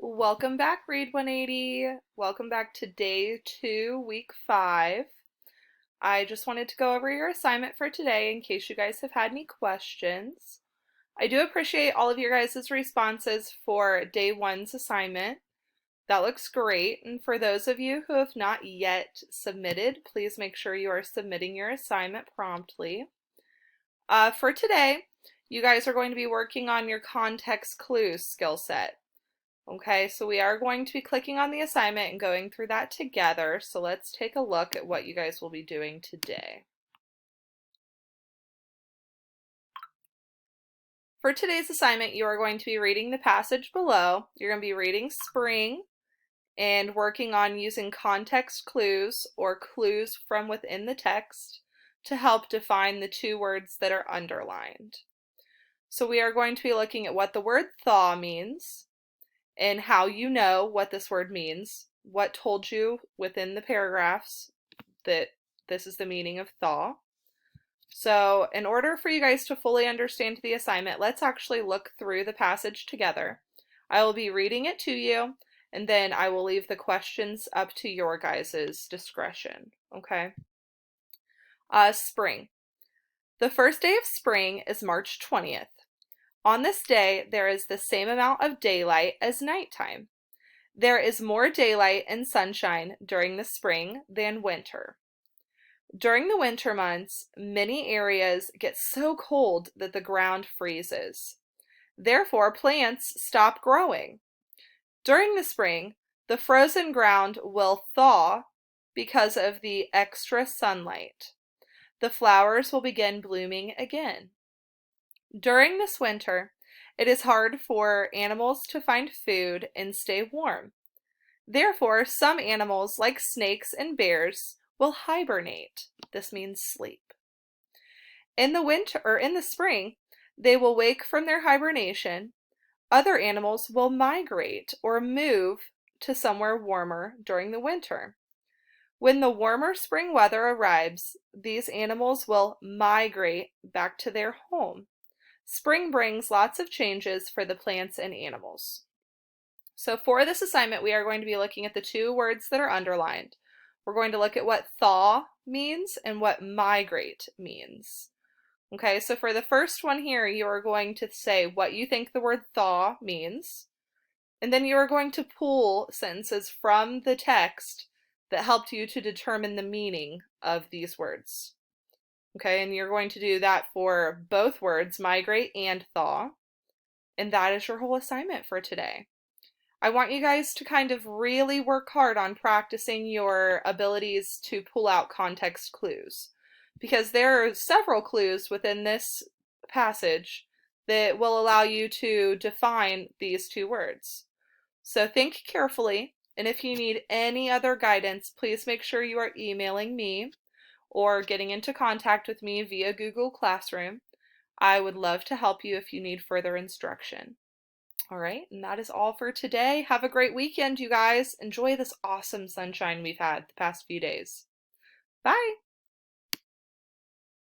Welcome back, Read 180. Welcome back to day 2, week 5. I just wanted to go over your assignment for today in case you guys have had any questions. I do appreciate all of your guys' responses for day 1's assignment. That looks great. And for those of you who have not yet submitted, please make sure you are submitting your assignment promptly. For today, you guys are going to be working on your context clues skill set. Okay, so we are going to be clicking on the assignment and going through that together. So let's take a look at what you guys will be doing today. For today's assignment, you are going to be reading the passage below. You're going to be reading spring and working on using context clues or clues from within the text to help define the two words that are underlined. So we are going to be looking at what the word thaw means, and how you know what this word means, what told you within the paragraphs that this is the meaning of thaw. So in order for you guys to fully understand the assignment, let's actually look through the passage together. I will be reading it to you, and then I will leave the questions up to your guys' discretion, okay? Spring. The first day of spring is March 20th. On this day, there is the same amount of daylight as nighttime. There is more daylight and sunshine during the spring than winter. During the winter months, many areas get so cold that the ground freezes. Therefore, plants stop growing. During the spring, the frozen ground will thaw because of the extra sunlight. The flowers will begin blooming again. During this winter, it is hard for animals to find food and stay warm. Therefore, some animals, like snakes and bears, will hibernate. This means sleep. In the spring, they will wake from their hibernation. Other animals will migrate or move to somewhere warmer during the winter. When the warmer spring weather arrives, these animals will migrate back to their home. Spring brings lots of changes for the plants and animals. So for this assignment, we are going to be looking at the two words that are underlined. We're going to look at what thaw means and what migrate means. Okay, so for the first one here, you are going to say what you think the word thaw means, and then you are going to pull sentences from the text that helped you to determine the meaning of these words. Okay, and you're going to do that for both words, migrate and thaw. And that is your whole assignment for today. I want you guys to kind of really work hard on practicing your abilities to pull out context clues, because there are several clues within this passage that will allow you to define these two words. So think carefully, and if you need any other guidance, please make sure you are emailing me or getting into contact with me via Google Classroom. I would love to help you if you need further instruction. All right, and that is all for today. Have a great weekend, you guys. Enjoy this awesome sunshine we've had the past few days. Bye!